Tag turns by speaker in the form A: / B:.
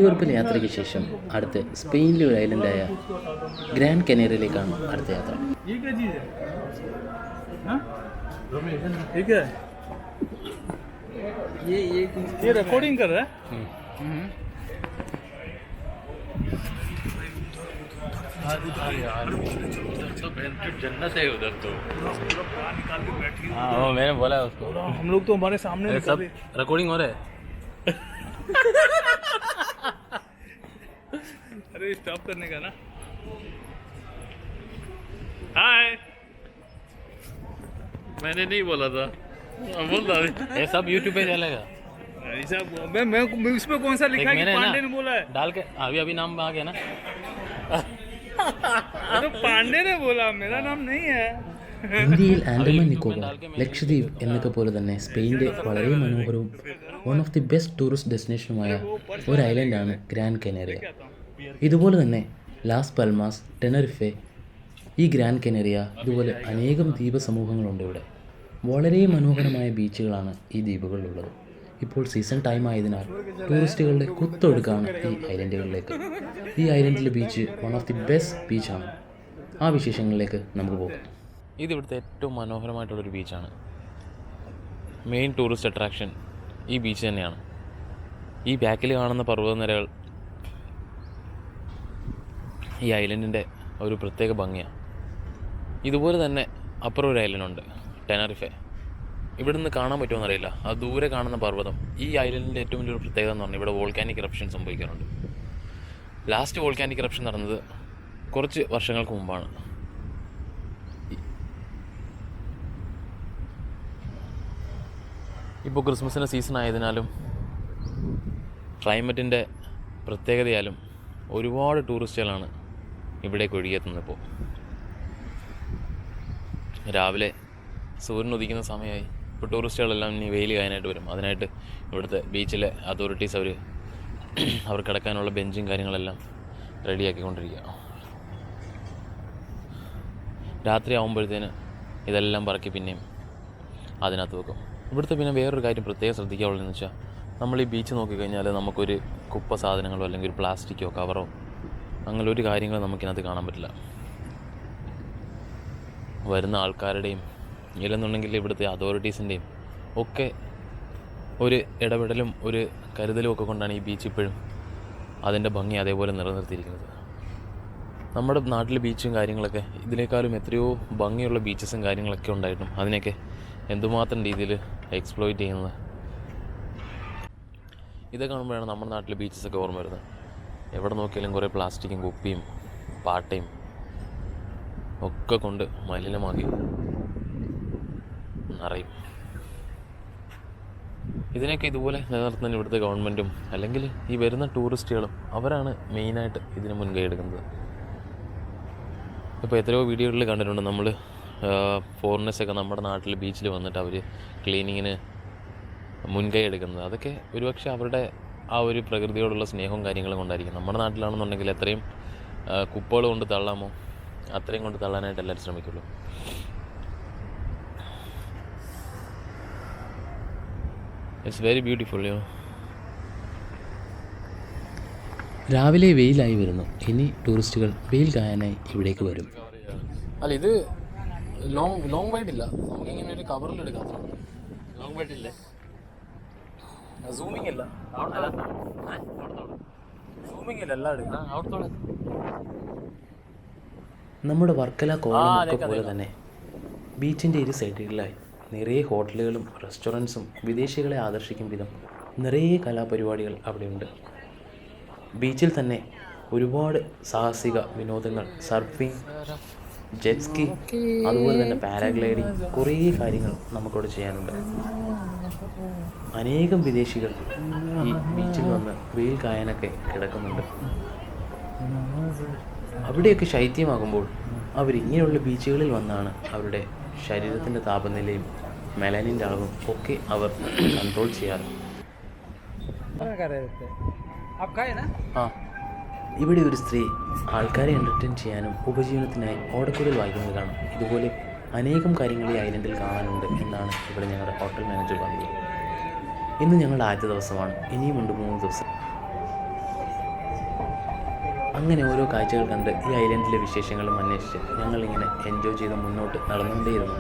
A: നെടുവീർപ്പിലെ യാത്രയ്ക്ക് ശേഷം അടുത്ത് സ്പെയിനിലെ ഒരു ഐലൻഡായ ഗ്രാൻഡ് കനേറിയയിലേക്കാണ് അടുത്ത യാത്ര.
B: ये रिकॉर्डिंग कर रहा है।
C: जन्नत है उधर तो।
B: हाँ
C: वो मैंने बोला उसको,
B: हम लोग तो हमारे सामने
C: सब रिकॉर्डिंग हो रहा है।
B: अरे स्टॉप करने का ना। हाय,
C: मैंने नहीं बोला था, बोल रहा ये सब यूट्यूब पे चलेगा।
B: ऐसा मैं इसमें कौन सा लिखा है कि पांडे ने बोला है?
C: डाल के अभी नाम आ गया ना।
B: तो पांडे ने बोला, मेरा नाम नहीं है।
A: ഇന്ത്യയിൽ ആൻഡമാൻ നിക്കോബാർ, ലക്ഷദ്വീപ് എന്നൊക്കെ പോലെ തന്നെ സ്പെയിനിൻ്റെ വളരെ മനോഹരവും one of the best tourist ഡെസ്റ്റിനേഷനുമായ ഒരു ഐലൻഡാണ് ഗ്രാൻഡ് കനേറിയ. ഇതുപോലെ തന്നെ ലാസ് പൽമാസ്, ടെനറിഫെ, ഈ ഗ്രാൻഡ് കനേറിയ ഇതുപോലെ അനേകം ദ്വീപ സമൂഹങ്ങളുണ്ട് ഇവിടെ. വളരെ മനോഹരമായ ബീച്ചുകളാണ് ഈ ദ്വീപുകളിലുള്ളത്. ഇപ്പോൾ സീസൺ ടൈം ആയതിനാൽ ടൂറിസ്റ്റുകളുടെ കുത്തൊഴുക്കാണ് ഈ ഐലൻഡുകളിലേക്ക്. ഈ ഐലൻഡിലെ beach one of the best ബീച്ചാണ്. ആ വിശേഷങ്ങളിലേക്ക് നമുക്ക് പോകാം.
C: ഇത് ഇവിടുത്തെ ഏറ്റവും മനോഹരമായിട്ടുള്ളൊരു ബീച്ചാണ്. മെയിൻ ടൂറിസ്റ്റ് അട്രാക്ഷൻ ഈ ബീച്ച് തന്നെയാണ്. ഈ ബാക്കിൽ കാണുന്ന പർവ്വതനിരകൾ ഈ ഐലൻഡിൻ്റെ ഒരു പ്രത്യേക ഭംഗിയാണ്. ഇതുപോലെ തന്നെ അപ്പുറം ഒരു ഐലൻഡുണ്ട്, ടെനറിഫെ. ഇവിടെ നിന്ന് കാണാൻ പറ്റുമോ അറിയില്ല, ആ ദൂരെ കാണുന്ന പർവ്വതം. ഈ ഐലൻഡിൻ്റെ ഏറ്റവും വലിയൊരു പ്രത്യേകത എന്ന് പറഞ്ഞാൽ ഇവിടെ വോൾക്കാനിക് ഇറപ്ഷൻ സംഭവിക്കാറുണ്ട്. ലാസ്റ്റ് വോൾക്കാനിക് ഇറപ്ഷൻ നടന്നത് കുറച്ച് വർഷങ്ങൾക്ക് മുമ്പാണ്. ഇപ്പോൾ ക്രിസ്മസിൻ്റെ സീസൺ ആയതിനാലും ക്ലൈമറ്റിൻ്റെ പ്രത്യേകതയാലും ഒരുപാട് ടൂറിസ്റ്റുകളാണ് ഇവിടേക്ക് ഒഴുകിയെത്തുന്നത്. ഇപ്പോൾ രാവിലെ സൂര്യൻ ഉദിക്കുന്ന സമയമായി. ഇപ്പോൾ ടൂറിസ്റ്റുകളെല്ലാം ഇനി വെയിൽ കായാനായിട്ട് വരും. അതിനായിട്ട് ഇവിടുത്തെ ബീച്ചിലെ അതോറിറ്റീസ് അവർ കിടക്കാനുള്ള ബെഞ്ചും കാര്യങ്ങളെല്ലാം റെഡിയാക്കിക്കൊണ്ടിരിക്കുക. രാത്രി ആകുമ്പോഴത്തേന് ഇതെല്ലാം പറക്കി പിന്നെയും അതിനകത്ത് വെക്കും. ഇവിടുത്തെ പിന്നെ വേറൊരു കാര്യം പ്രത്യേകം ശ്രദ്ധിക്കാനുള്ളതെന്ന് വെച്ചാൽ, നമ്മൾ ഈ ബീച്ച് നോക്കിക്കഴിഞ്ഞാൽ നമുക്കൊരു കുപ്പ സാധനങ്ങളോ അല്ലെങ്കിൽ ഒരു പ്ലാസ്റ്റിക്കോ കവറോ അങ്ങനെ ഒരു കാര്യങ്ങളും നമുക്കിനകത്ത് കാണാൻ പറ്റില്ല. വരുന്ന ആൾക്കാരുടെയും ഇല്ലെന്നുണ്ടെങ്കിൽ ഇവിടുത്തെ അതോറിറ്റീസിൻ്റെയും ഒക്കെ ഒരു ഇടപെടലും ഒരു കരുതലും ഒക്കെ കൊണ്ടാണ് ഈ ബീച്ച് ഇപ്പോഴും അതിൻ്റെ ഭംഗി അതേപോലെ നിലനിർത്തിയിരിക്കുന്നത്. നമ്മുടെ നാട്ടിലെ ബീച്ചും കാര്യങ്ങളൊക്കെ ഇതിനേക്കാളും എത്രയോ ഭംഗിയുള്ള ബീച്ചസും കാര്യങ്ങളൊക്കെ ഉണ്ടായിട്ടും അതിനെയൊക്കെ എന്തുമാത്രം രീതിയിൽ എക്സ്പ്ലോയിറ്റ് ചെയ്യുന്നത്. ഇതൊക്കെ കാണുമ്പോഴാണ് നമ്മുടെ നാട്ടിലെ ബീച്ചസൊക്കെ ഓർമ്മ വരുന്നത്. എവിടെ നോക്കിയാലും കുറേ പ്ലാസ്റ്റിക്കും കുപ്പിയും പാട്ടയും ഒക്കെ കൊണ്ട് മലിനമാക്കി നിറയും. ഇതിനൊക്കെ ഇതുപോലെ നിലനിർത്തുന്ന ഇവിടുത്തെ ഗവൺമെൻറ്റും അല്ലെങ്കിൽ ഈ വരുന്ന ടൂറിസ്റ്റുകളും അവരാണ് മെയിനായിട്ട് ഇതിന് മുൻകൈ എടുക്കുന്നത്. ഇപ്പോൾ എത്രയോ വീഡിയോകളിൽ കണ്ടിട്ടുണ്ട് നമ്മൾ ഫോറിനേഴ്സൊക്കെ നമ്മുടെ നാട്ടിൽ ബീച്ചിൽ വന്നിട്ട് അവർ ക്ലീനിങ്ങിന് മുൻകൈ എടുക്കുന്നത്. അതൊക്കെ ഒരുപക്ഷെ അവരുടെ ആ ഒരു പ്രകൃതിയോടുള്ള സ്നേഹവും കാര്യങ്ങളും കൊണ്ടായിരിക്കും. നമ്മുടെ നാട്ടിലാണെന്നുണ്ടെങ്കിൽ എത്രയും കുപ്പകൾ കൊണ്ട് തള്ളാമോ അത്രയും കൊണ്ട് തള്ളാനായിട്ട് എല്ലാവരും ശ്രമിക്കുള്ളൂ. It's very beautiful.
A: രാവിലെ വെയിലായി വരുന്നു. ഇനി ടൂറിസ്റ്റുകൾ വെയിൽ കായാനായി ഇവിടേക്ക് വരും.
C: അല്ല, ഇത് ലോങ് വൈഡ് ഇല്ല, നമുക്കിങ്ങനെ ഒരു കവറിൽ എടുക്കാം. ലോങ് വൈഡ് ഇല്ലേ, സൂമിങ് ഇല്ല, സൂമിങ് ഇല്ല, എല്ലാം എടുക്കാം. അവിടത്തോടെ
A: നമ്മുടെ വർക്കല കോളമൊക്കെ പോലെ തന്നെ ബീച്ചിൻ്റെ ഇരു സൈഡുകളിലായി നിറയെ ഹോട്ടലുകളും റെസ്റ്റോറൻറ്റ്സും വിദേശികളെ ആകർഷിക്കും വിധം നിറയെ കലാപരിപാടികൾ അവിടെയുണ്ട്. ബീച്ചിൽ തന്നെ ഒരുപാട് സാഹസിക വിനോദങ്ങൾ, സർഫിങ്, ജെറ്റ് സ്കി, അതുപോലെ തന്നെ പാരാഗ്ലൈഡിങ്, കുറേ കാര്യങ്ങൾ നമുക്കവിടെ ചെയ്യാനുണ്ട്. അനേകം വിദേശികൾ ഈ ബീച്ചിൽ വന്ന് വെയിൽ കായാനൊക്കെ കിടക്കുന്നുണ്ട്. അവിടെയൊക്കെ ശൈത്യമാകുമ്പോൾ അവരിങ്ങനെയുള്ള ബീച്ചുകളിൽ വന്നാണ് അവരുടെ ശരീരത്തിൻ്റെ താപനിലയും മെലനിൻ്റെ അളവും ഒക്കെ അവർ കൺട്രോൾ ചെയ്യാറ്. ഇവിടെ ഒരു സ്ത്രീ ആൾക്കാരെ എൻ്റർടൈൻ ചെയ്യാനും ഉപജീവനത്തിനായി ഓടക്കുഴൽ വായിക്കുന്നത് കാണാം. ഇതുപോലെ അനേകം കാര്യങ്ങൾ ഈ ഐലൻഡിൽ കാണാനുണ്ട് എന്നാണ് ഇവിടെ ഞങ്ങളുടെ ഹോട്ടൽ മാനേജർ പറഞ്ഞത്. ഇന്ന് ഞങ്ങളുടെ ആദ്യത്തെ ദിവസമാണ്, ഇനിയുമുണ്ട് 3 ദിവസം. അങ്ങനെ ഓരോ കാഴ്ചകൾ കണ്ട് ഈ ഐലൻഡിലെ വിശേഷങ്ങളും അന്വേഷിച്ച് ഞങ്ങളിങ്ങനെ എൻജോയ് ചെയ്ത് മുന്നോട്ട് നടന്നുകൊണ്ടേയിരുന്നു.